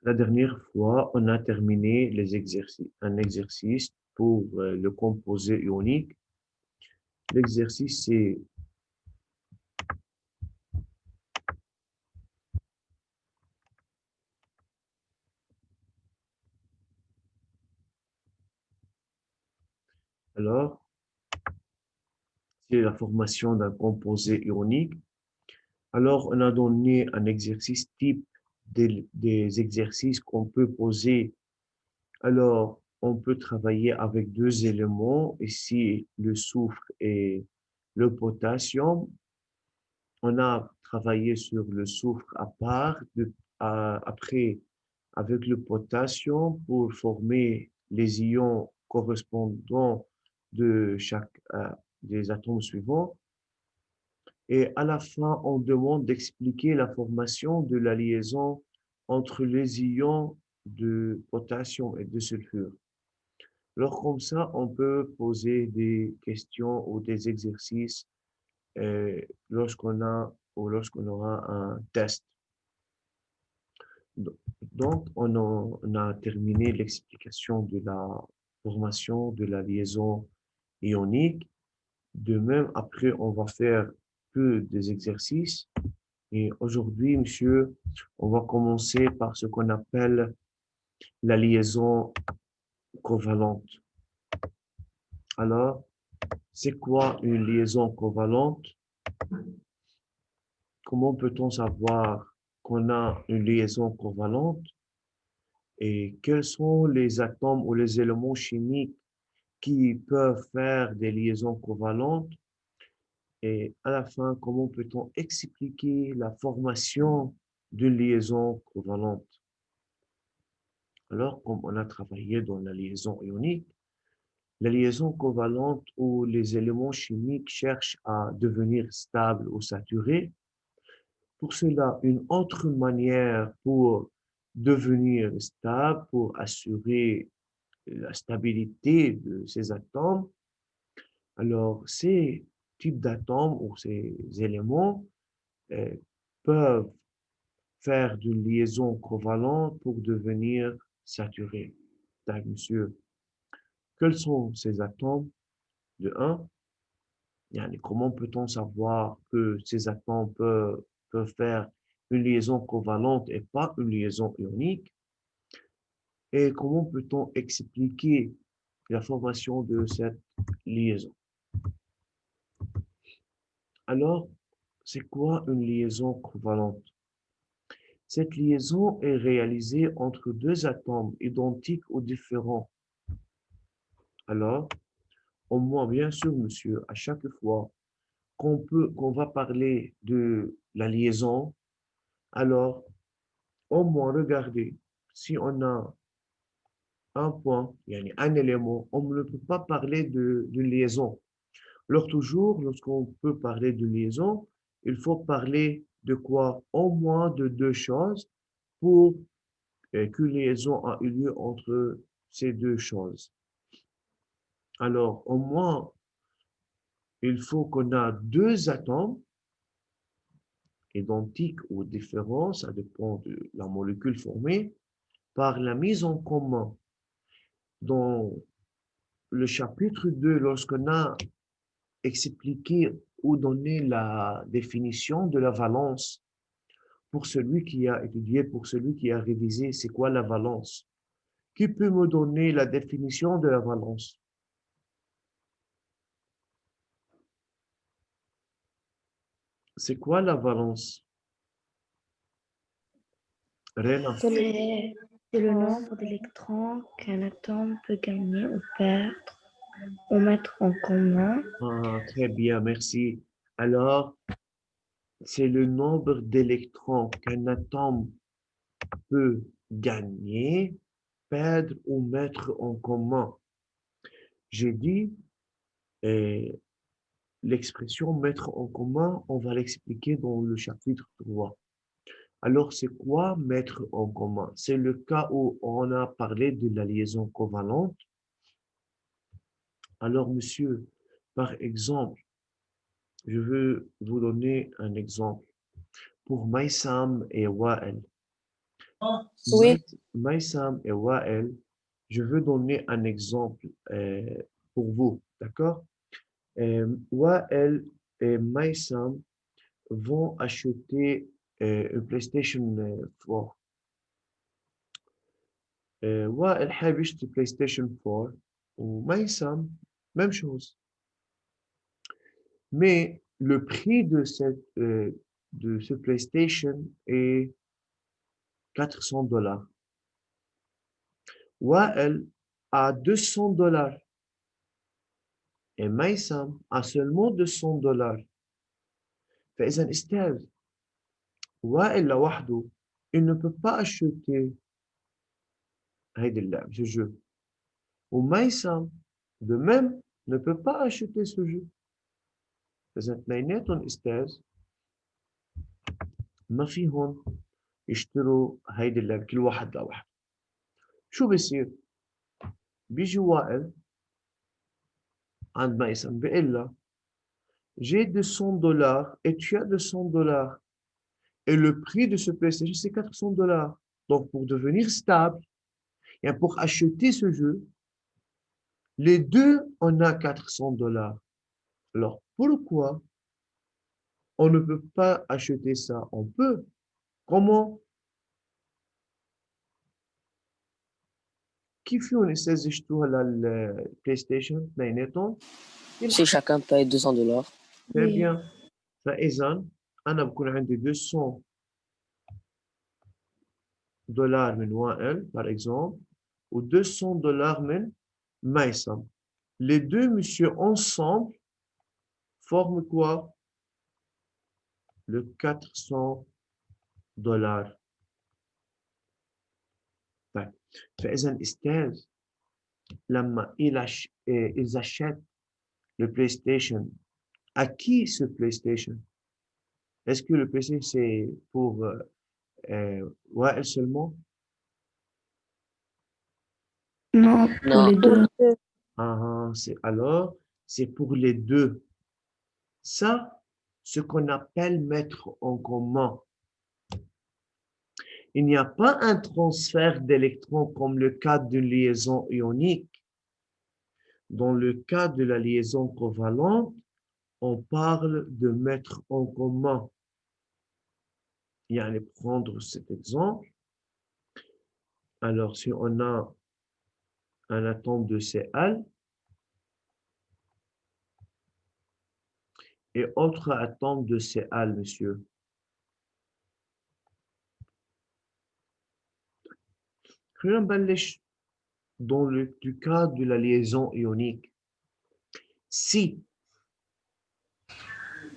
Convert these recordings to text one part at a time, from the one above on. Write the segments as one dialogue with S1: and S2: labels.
S1: La dernière fois, on a terminé les exercices, un exercice pour le composé ionique. L'exercice, c'est alors, c'est la formation d'un composé ionique. Alors, on a donné un exercice type des exercices qu'on peut poser. Alors, on peut travailler avec deux éléments, ici le soufre et le potassium. On a travaillé sur le soufre à part, après avec le potassium pour former les ions correspondants de chaque des atomes suivants. Et à la fin, on demande d'expliquer la formation de la liaison entre les ions de potassium et de sulfure. Alors comme ça, on peut poser des questions ou des exercices lorsqu'on aura un test. Donc, on a terminé l'explication de la formation de la liaison ionique. De même, après, on va faire que des exercices. Et aujourd'hui, monsieur, on va commencer par ce qu'on appelle la liaison covalente. Alors, c'est quoi une liaison covalente? Comment peut-on savoir qu'on a une liaison covalente? Et quels sont les atomes ou les éléments chimiques qui peuvent faire des liaisons covalentes? Et à la fin, comment peut-on expliquer la formation d'une liaison covalente? Alors, comme on a travaillé dans la liaison ionique, la liaison covalente où les éléments chimiques cherchent à devenir stables ou saturés. Pour cela, une autre manière pour devenir stable, pour assurer la stabilité de ces atomes, alors ces types d'atomes ou ces éléments euh, peuvent faire une liaison covalente pour devenir saturés. Donc, monsieur, quels sont ces atomes? De un, comment peut-on savoir que ces atomes peuvent faire une liaison covalente et pas une liaison ionique? Et comment peut-on expliquer la formation de cette liaison? Alors, c'est quoi une liaison covalente? Cette liaison est réalisée entre deux atomes identiques ou différents. Alors, au moins, bien sûr, monsieur, à chaque fois qu'on va parler de la liaison, alors, au moins, regardez, si on a un point, un élément, on ne peut pas parler d'une liaison. Alors, toujours, lorsqu'on peut parler de liaison, il faut parler de quoi? Au moins de deux choses pour qu'une liaison a eu lieu entre ces deux choses. Alors, au moins, il faut qu'on a deux atomes identiques ou différents, ça dépend de la molécule formée, par la mise en commun. Dans le chapitre 2, lorsqu'on a expliqué ou donné la définition de la valence, pour celui qui a étudié, pour celui qui a révisé, c'est quoi la valence? Qui peut me donner la définition de la valence? C'est quoi la valence? Rena.
S2: C'est le nombre d'électrons qu'un atome peut gagner ou perdre ou mettre en commun.
S1: Ah, très bien, merci. Alors, c'est le nombre d'électrons qu'un atome peut gagner, perdre ou mettre en commun. J'ai dit, euh, l'expression mettre en commun, on va l'expliquer dans le chapitre 3. Alors, c'est quoi mettre en commun? C'est le cas où on a parlé de la liaison covalente. Alors, monsieur, par exemple, je veux vous donner un exemple. Pour Maïsam et Wael,
S3: Oui.
S1: Maïsam et Wael, je veux donner un exemple pour vous, d'accord? Wael et Maïsam vont acheter une PlayStation 4. Wael حابب يشتري PlayStation 4 وميسم même chose. Mais le prix de ce PlayStation est $400. Wael a $200 et Maïsam a seulement $200. فإذا أستاذ وائل لوحده il ne peut pas acheter هيدي اللعبة ce jeu وميسم de même ne peut pas acheter ce jeu. فإذا اثنيناتهم أستاذ ما فيهم يشتروا هيدي اللعبة كل واحد لوحده. شو بصير؟ بيجي وائل عند ميسم بيقول له j'ai $200 et tu as $200 et le prix de ce PlayStation c'est $400. Donc pour devenir stable et pour acheter ce jeu, les deux on a $400. Alors pourquoi on ne peut pas acheter ça? On peut. Comment? كيف فيهم أستاذ يشتروها للبلاي ستيشن اثنيناتهم؟
S3: Si chacun paye $200.
S1: Très bien. فإذا أنا بكون عندي $200 من وائل par exemple ou $200 من Maïsam. Les deux monsieur ensemble forment quoi? Le $400. طيب فإذا أستاذ لما ils achètent le PlayStation, à qui ce PlayStation? Est-ce que le PlayStation c'est pour Wael seulement?
S2: Non, pour
S3: Non.
S2: les deux.
S1: Ah, alors, c'est pour les deux. Ça, ce qu'on appelle mettre en commun. Il n'y a pas un transfert d'électrons comme le cas d'une liaison ionique. Dans le cas de la liaison covalente, on parle de mettre en commun. Il y a prendre cet exemple. Alors, si on a un atome de Cl et autre atome de Cl, monsieur. خلينا نبلش dans du cas de la liaison ionique. Si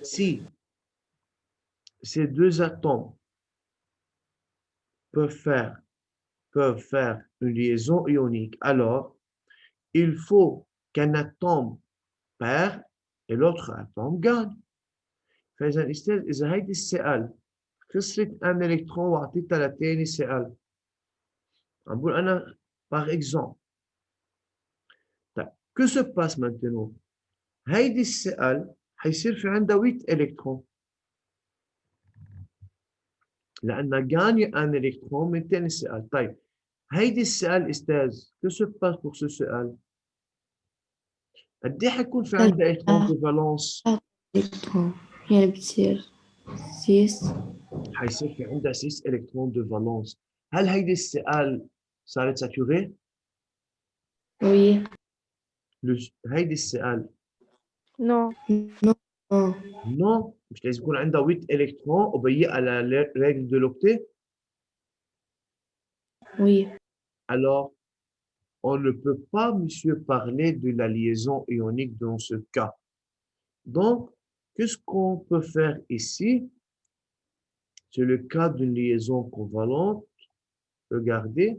S1: ces deux atomes peuvent faire une liaison ionique, alors il faut qu'un atome perd et l'autre atome gagne. فإذا أستاذ إذا هيدي السائل خسرت un électron وأعطيتها للتاني سائل عم بقول أنا par exemple. طيب que se passe maintenant؟ هيدي السائل حيصير في عندها 8 électrons لأنها gagne un électron من تاني السائل. طيب هيدي السائل أستاذ que se passe pour ce سائل؟ قد إيه حيكون في عندها إلكترون de valence؟
S2: électrons. يعني بتصير 6.
S1: حيصير في عندها 6 إلكترون de valence. هل هيدي السائل صارت ساتوري؟
S2: Oui.
S1: هيدي السائل
S4: Non.
S2: Non.
S1: non مش لازم يكون عندها 8 إلكترون وبيئة على règle de l'octet.
S2: Oui.
S1: Alors on ne peut pas, monsieur, parler de la liaison ionique dans ce cas. Donc, qu'est-ce qu'on peut faire ici? C'est le cas d'une liaison covalente. Regardez.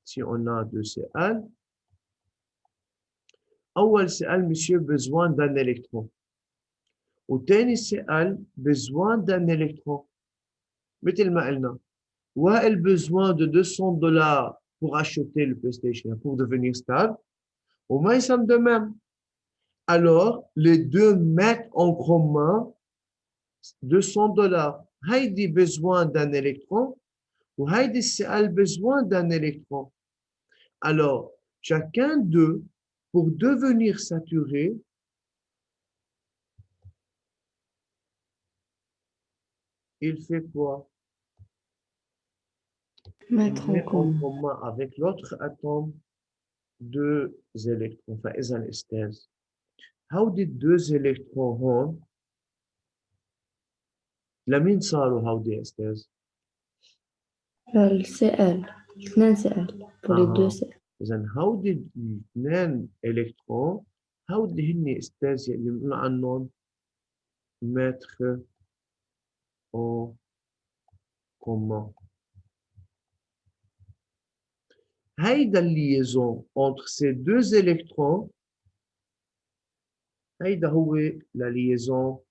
S1: Si on a deux Cl. أول Cl, monsieur, besoin d'un électron. وتاني Cl, besoin d'un électron. مثل ما قلنا. وائل besoin de $200 pour acheter le PlayStation, pour devenir stable. وميسم de même. Alors, les deux mettent en commun $200. Heidi besoin d'un électron ou Heidi a besoin d'un électron. Alors, chacun d'eux, pour devenir saturé, il fait quoi?
S2: Mettre
S1: Il
S2: en
S1: met en
S2: commun.
S1: commun avec l'autre atome 2 électrons. فإذا أستاذ هودي 2 électrons هون لمين صاروا هودي يا أستاذ؟
S2: Le CL. 2 CL. Pour les 2 CL.
S1: إذا هودي 2 électrons هودي هن أستاذ اللي بنقول عنهم mettre en commun. هيدا الليزون entre ces 2 électrons هيدا هو la liaison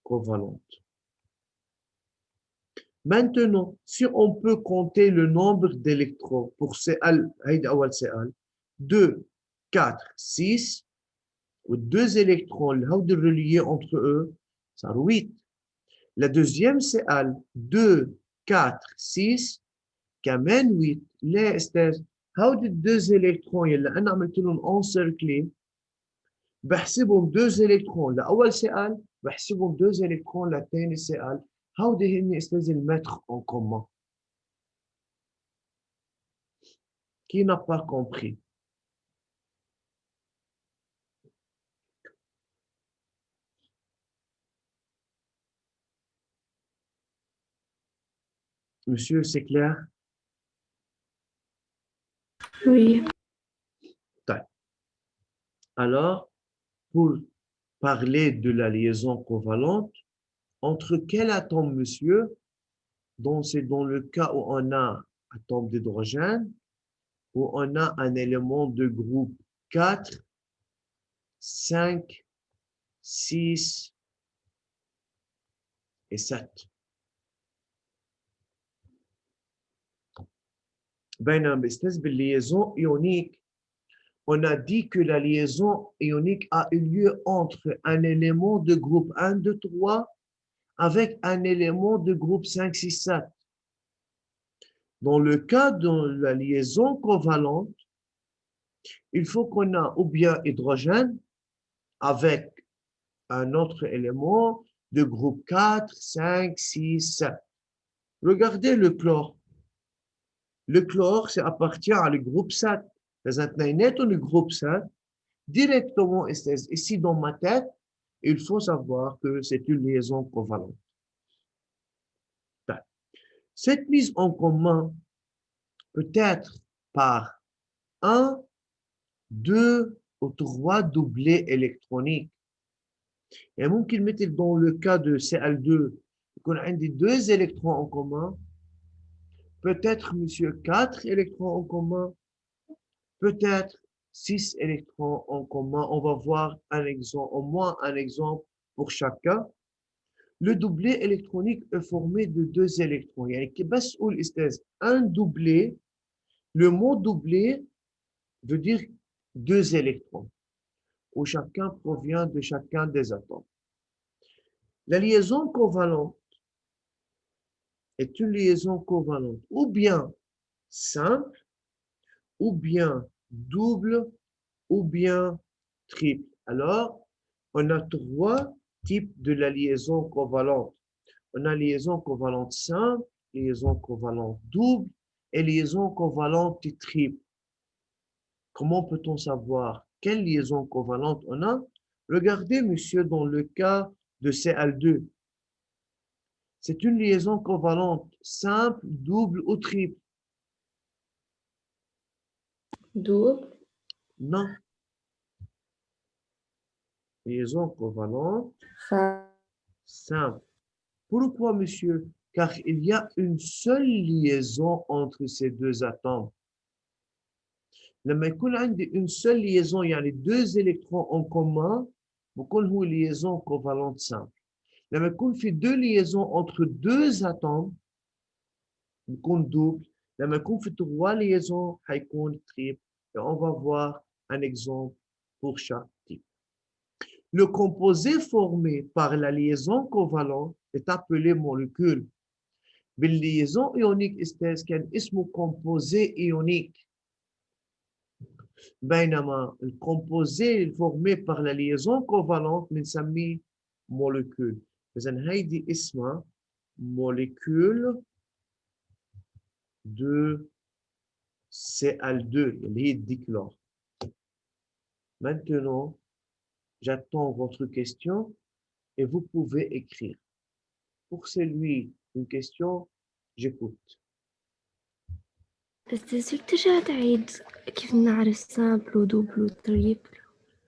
S1: covalente. Maintenant, si on peut compter le nombre d'électrons pour Cl, هيدا أول Cl, 2, 4, 6, ou 2 électrons اللي هودي reliés entre eux, صاروا 8. La deuxième Cl, 2, 4, 6, كمان 8. ليه أستاذ؟ هودي 2 électrons اللي أنا عملت لهم encercler بحسبهم 2 électrons لأول Cl, بحسبهم 2 électrons لثاني Cl. هودي هن أستاذ المتر en commun. Qui n'a pas compris? Monsieur, c'est clair?
S2: Oui.
S1: Alors, pour parler de la liaison covalente, entre quel atome, monsieur? C'est dans le cas où on a un atome d'hydrogène, où on a un élément de groupe 4, 5, 6 et 7. بينما بالliaison ionique, on a dit que la liaison ionique a eu lieu entre un élément de groupe 1, 2, 3 avec un élément de groupe 5, 6, 7. Dans le cas de la liaison covalente, il faut qu'on a ou bien hydrogène avec un autre élément de groupe 4, 5, 6, 7. Regardez le chlore. Le chlore, ça appartient à le groupe 7. Le groupe 7, directement ici dans ma tête, il faut savoir que c'est une liaison covalente. Cette mise en commun peut être par 1, 2 ou 3 doublés électroniques. Et ممكن مثل dans le cas de Cl2 يكون عندي 2 électrons en commun, peut-être monsieur 4 électrons en commun, peut-être 6 électrons en commun. On va voir un exemple, au moins un exemple pour chacun. Le doublé électronique est formé de 2 électrons. يعني بس قول استاذ un doublé, le mot doublé veut dire 2 électrons où chacun provient de chacun des atomes. La liaison covalente est une liaison covalente ou bien simple, ou bien double, ou bien triple. Alors, on a 3 types de la liaison covalente. On a liaison covalente simple, liaison covalente double et liaison covalente triple. Comment peut-on savoir quelle liaison covalente on a? Regardez, monsieur, dans le cas de Cl2. C'est une liaison covalente simple, double ou triple?
S2: Double.
S1: Non. Liaison covalente simple. Pourquoi, monsieur? Car il y a une seule liaison entre ces 2 atomes. لما يكون عندي une seule liaison, يعني 2 électrons en commun, بكون هو liaison covalente simple. لما يكون في 2 liaisons entre 2 atomes, بكون double. لما يكون في 3 liaisons, هيكون triple. Et on va voir un exemple pour chaque type. Le composé formé par la liaison covalente est appelé molécule. بالليزون ionique استاذ كان اسمه composé ionique. بينما الكومبوزي formé par la liaison covalente بنسميه molécule. إذن هيدي اسمها molécule de Cl2 اللي هي الديكلور. Maintenant, j'attends votre question et vous pouvez écrire. Pour celui, une question, j'écoute.
S2: بس لازم ترجع تعيد كيف نعرف سامبل ودوبل وتريبل.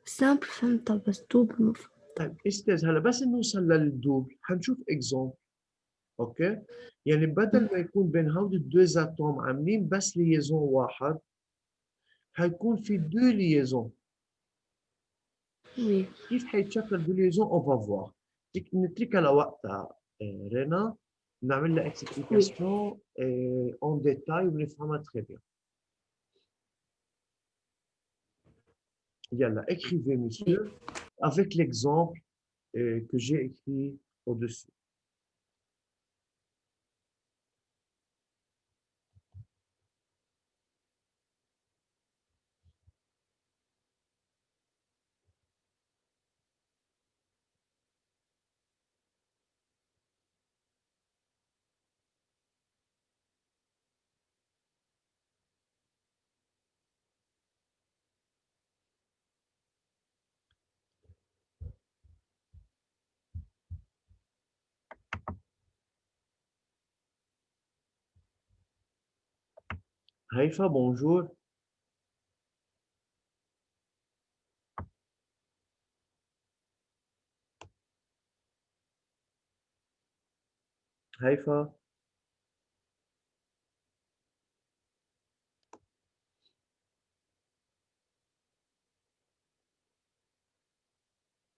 S2: سامبل فهمتها بس دوبل ما فهمت.
S1: طيب استاذ هلا بس نوصل للدوبل حنشوف اكزومبل. اوكي يعني بدل ما يكون بين هود الدو اتوم عاملين بس ليزون واحد حيكون في دو ليزون.
S2: وي
S1: كيف حيتشكل دو ليزون اون فا فوار. نتركها لوقتها رينا نعمل لها اكسبليكاسيون اون ديتاي ونفهمها تري بيان. Yalla, écrivez, monsieur, avec l'exemple que j'ai écrit au-dessus. Haïfa, bonjour. Haïfa.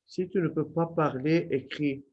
S1: Si tu ne peux pas parler, écris.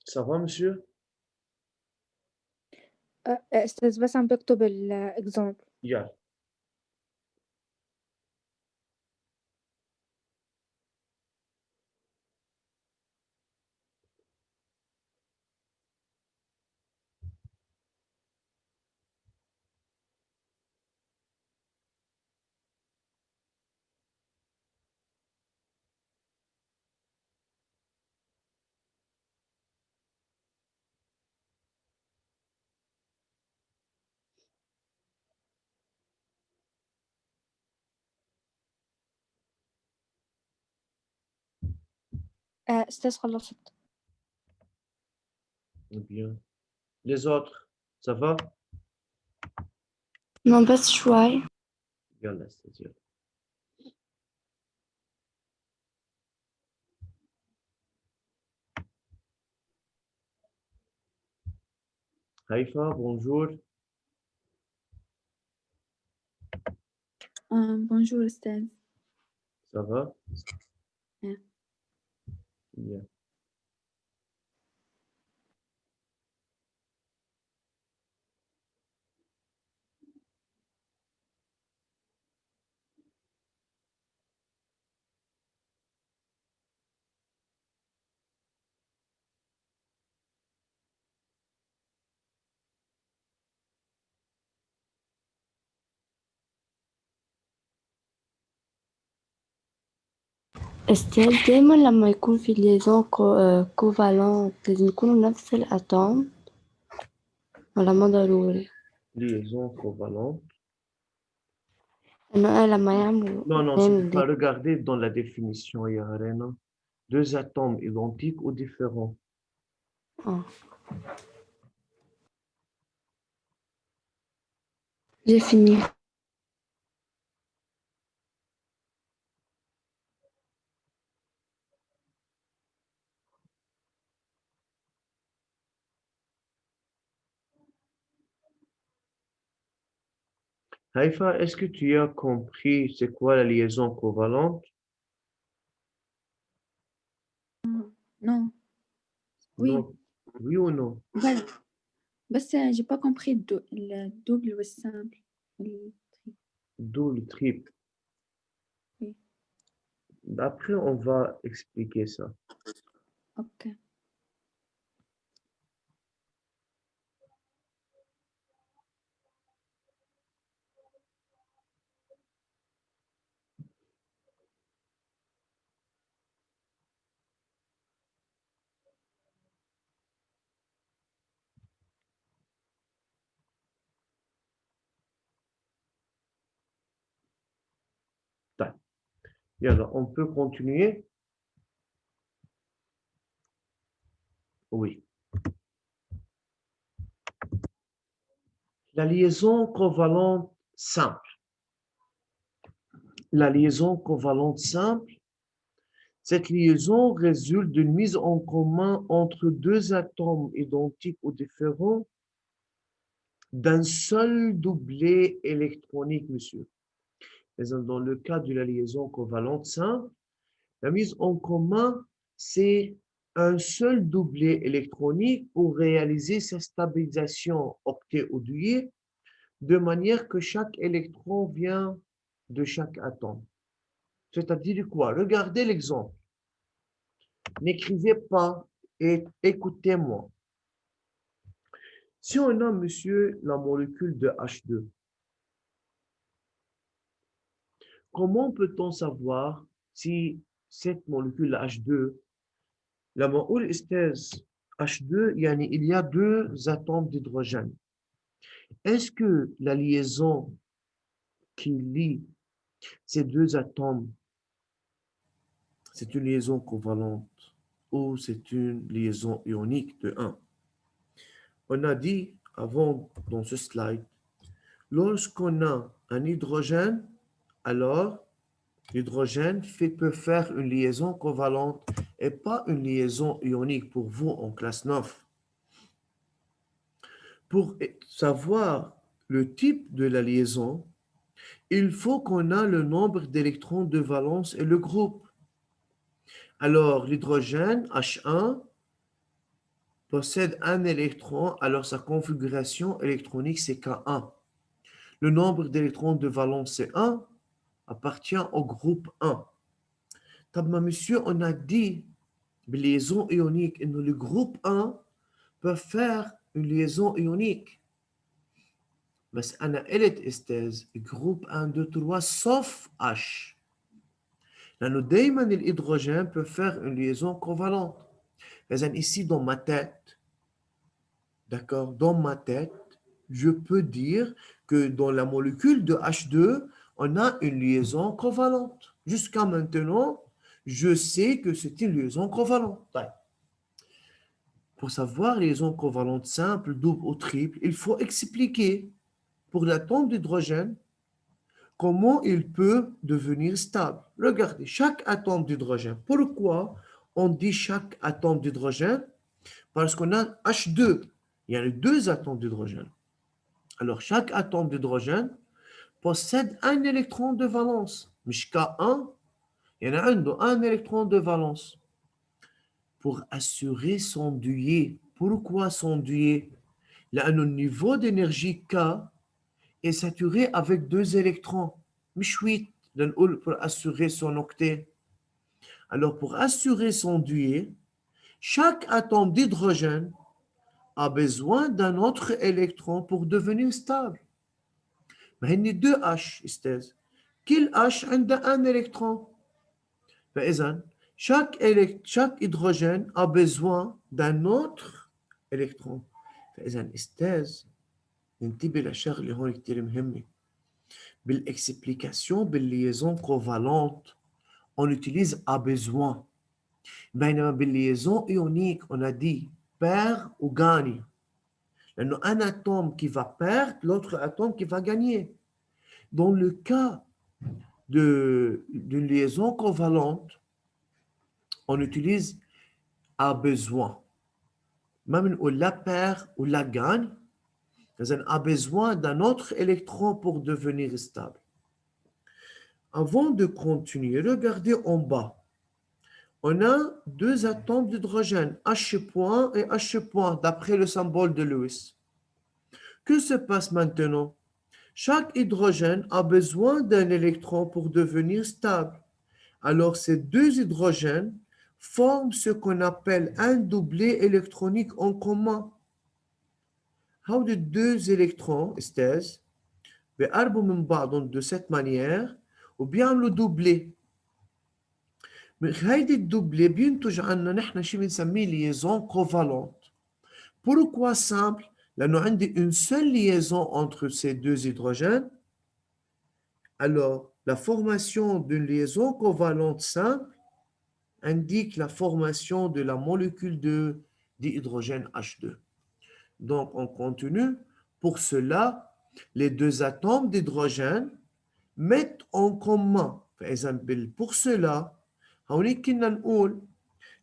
S1: Ça va, monsieur?
S4: أستاذ بس عم بكتب الإكزامبل.
S1: Yeah.
S4: أستاذ خلصت.
S1: Bien. Les autres, ça va?
S2: Non, بس شوي.
S1: يلا استاذ يلا. Haïfa, bonjour.
S4: Bonjour أستاذ.
S1: Ça va?
S4: Yeah.
S1: Bien.
S2: استاذ دايما لما يكون في ليزون كوفالنت لازم يكونوا نفس الأتوم ولا ما ضروري؟
S1: Liaison covalente.
S2: إنه لما يعملوا
S1: Non, c'est
S2: اثنين
S1: pas regarder dans la définition, il y a rien. Deux atomes identiques ou différents.
S2: J'ai fini.
S1: Haïfa, est-ce que tu as compris c'est quoi la liaison covalente?
S4: Non. Oui.
S1: Non. Oui ou non?
S4: Voilà. بس j'ai pas compris le double والsimple.
S1: D'où le triple.
S4: Oui.
S1: Après, on va expliquer ça.
S4: Ok.
S1: Et alors, on peut continuer? Oui. La liaison covalente simple. La liaison covalente simple, cette liaison résulte d'une mise en commun entre deux atomes identiques ou différents d'un seul doublet électronique, monsieur. Dans le cas de la liaison covalente simple, la mise en commun, c'est un seul doublet électronique pour réaliser sa stabilisation octet ou douillet, de manière que chaque électron vient de chaque atome. C'est-à-dire quoi? Regardez l'exemple. N'écrivez pas et écoutez-moi. Si on a, monsieur, la molécule de H2, comment peut-on savoir si cette molécule H2, la molécule estèse H2, il y a deux atomes d'hydrogène. Est-ce que la liaison qui lie ces deux atomes, c'est une liaison covalente ou c'est une liaison ionique de 1? On a dit avant dans ce slide, lorsqu'on a un hydrogène, alors l'hydrogène peut faire une liaison covalente et pas une liaison ionique pour vous en classe 9. Pour savoir le type de la liaison, il faut qu'on ait le nombre d'électrons de valence et le groupe. Alors, l'hydrogène, H1, possède un électron, alors sa configuration électronique, c'est K1. Le nombre d'électrons de valence, c'est 1, appartient au groupe 1. Monsieur, on a dit, liaison ionique, et le groupe 1 peut faire une liaison ionique. بس أنا قلت أستاذ groupe 1, 2, 3 sauf H. لأنه دايما الhydrogène peut faire une liaison covalente. Ici, dans ma tête, d'accord, dans ma tête, je peux dire que dans la molécule de H2, on a une liaison covalente. Jusqu'à maintenant, je sais que c'est une liaison covalente. Pour savoir liaison covalente simple, double ou triple, il faut expliquer pour l'atome d'hydrogène comment il peut devenir stable. Regardez, chaque atome d'hydrogène. Pourquoi on dit chaque atome d'hydrogène? Parce qu'on a H2. Il y a les deux atomes d'hydrogène. Alors, chaque atome d'hydrogène possède un électron de valence. Jusqu'à 1, il y en a un électron de valence. Pour assurer son dualité. Pourquoi son dualité? Là, le niveau d'énergie K est saturé avec 2 électrons. مش 8 pour assurer son octet. Alors, pour assurer son dualité, chaque atome d'hydrogène a besoin d'un autre électron pour devenir stable. Mais il y a 2 H, استاذ. Quel H a un électron? فإذا chaque hydrogène a besoin d'un autre électron. فإذا استاذ ننتبه لشغله هون كتير مهمة. بالexplication بالliaison covalente, on utilise a besoin. بينما بالliaison ionique, on a dit perd ou gagne. لأنه un atome qui va perdre, l'autre atome qui va gagner. Dans le cas d'une liaison covalente, on utilise a besoin. Même on la perd ou la gagne, on a besoin d'un autre électron pour devenir stable. Avant de continuer, regardez en bas. On a 2 atomes d'hydrogène, H point et H point, d'après le symbole de Lewis. Que se passe maintenant? Chaque hydrogène a besoin d'un électron pour devenir stable. Alors, ces 2 hydrogènes forment ce qu'on appelle un doublet électronique en commun. How de 2 électrons, استاذ, بيقربوا من بعضهم de cette manière وبيعملوا دوبلي. هيدي الدوبلي بينتج عنا نحن شيء بنسميه liaison covalente. Pourquoi simple? لأنه عندي une seule liaison entre ces 2 hydrogènes. Alors, la formation d'une liaison covalente simple indique la formation de la molécule de dihydrogène H2. Donc, on continue. Pour cela, les 2 atomes d'hydrogène mettent en commun. Par exemple, pour cela,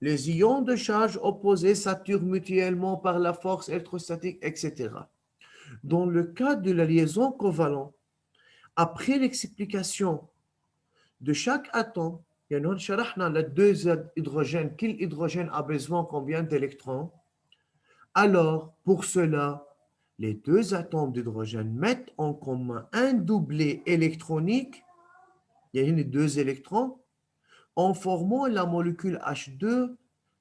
S1: les ions de charge opposés s'attirent mutuellement par la force électrostatique, etc. Dans le cas de la liaison covalente, après l'explication de chaque atome, il y a les 2 hydrogènes, quel hydrogène a besoin combien d'électrons? Alors, pour cela, les 2 atomes d'hydrogène mettent en commun un doublet électronique, il y a les 2 électrons, en formant la molécule H2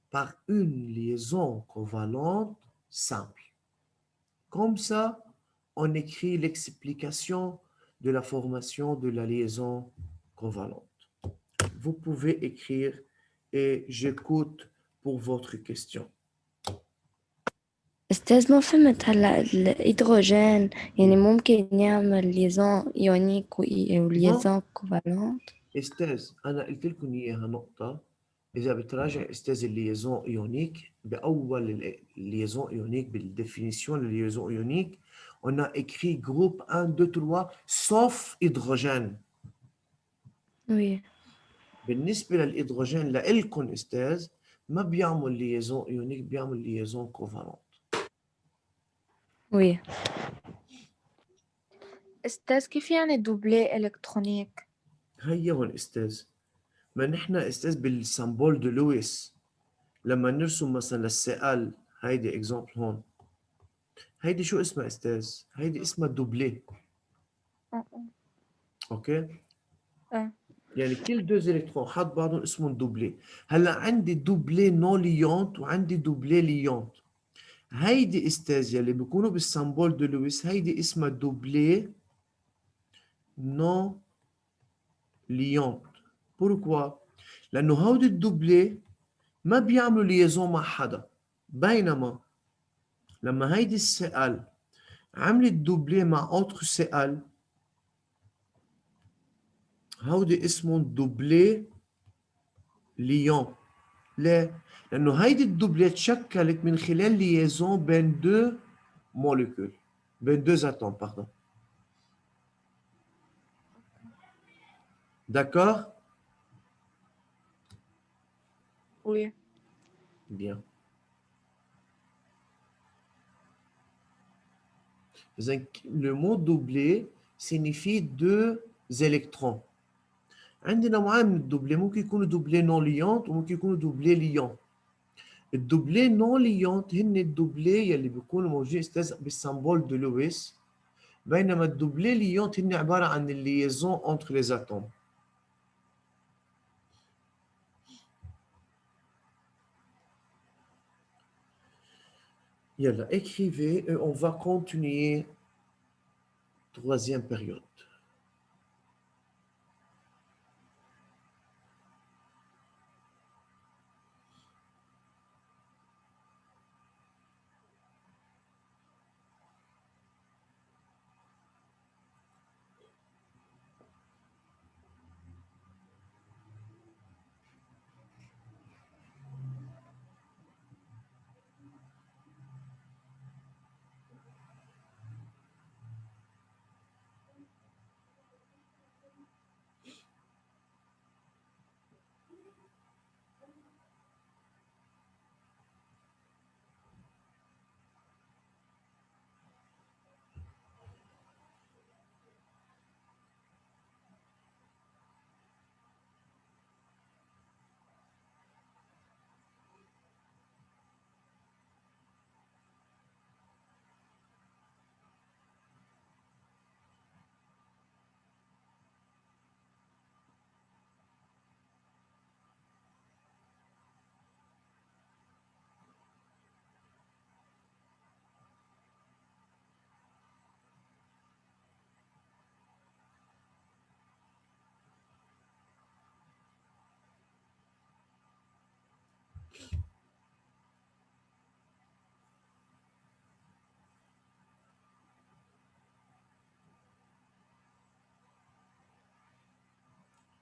S1: par une liaison covalente simple. Comme ça, on écrit l'explication de la formation de la liaison covalente. Vous pouvez écrire et j'écoute pour votre question.
S2: أستاذ ما فهمت هلا الهيدروجين يعني ممكن يعمل ليزون يونيك وليزون كوفالونت.
S1: استاذ انا قلت لكم اياها نقطه، اذا بتراجع استاذ الليزون ايونيك باول الليزون ايونيك بالديفينيسيون الليزون ايونيك on a écrit groupe 1 2 3 sauf hydrogène.
S2: Oui.
S1: بالنسبه للهيدروجين لإلكم استاذ ما بيعمل ليزون ايونيك، بيعمل ليزون كوفالونت.
S2: Oui.
S4: أستاذ كيف يعني دوبلي إلكترونيك؟
S1: هيا هون استاذ، ما نحن استاذ بالسمبول دو لويس لما نرسم مثلا السؤال هيدي اكزامبل هون. هيدي شو اسمها استاذ؟ هيدي اسمها دوبلي. اوكي؟ يعني كل دو الكترون حط بعضهم اسمهم دوبلي. هلا عندي دوبلي نون ليونت وعندي دوبلي ليونت. هيدي استاذ يلي بيكونوا بالسمبول دو لويس هيدي اسمها دوبلي نون ليونت. بوركوا؟ لانه هودي الدوبلي ما بيعملوا ليزون مع حدا، بينما لما هيدي السؤال عملت دوبلي مع اوتر سؤال هودي اسمهم دوبلي ليون. ليه؟ لأنه هيدي الدوبلي تشكلت من خلال ليزون بين دو موليكول، بين دو اتوم باردون. D'accord?
S5: Oui.
S1: Bien. Le mot doublé signifie deux électrons. عندنا نوعين من الدوبلي، ممكن يكونوا دوبلي نون ليونت وممكن يكونوا دوبلي ليون. الدوبلي نون ليونت هن الدوبلي يلي بيكونوا موجودين استاذ بالسمبول دو لويس، بينما الدوبلي ليونت هن عباره عن الليزون entre les atomes. Yalla, écrivez et on va continuer troisième période.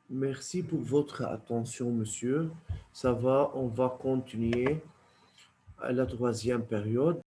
S1: Merci pour votre attention, monsieur. Ça va, on va continuer à la troisième période.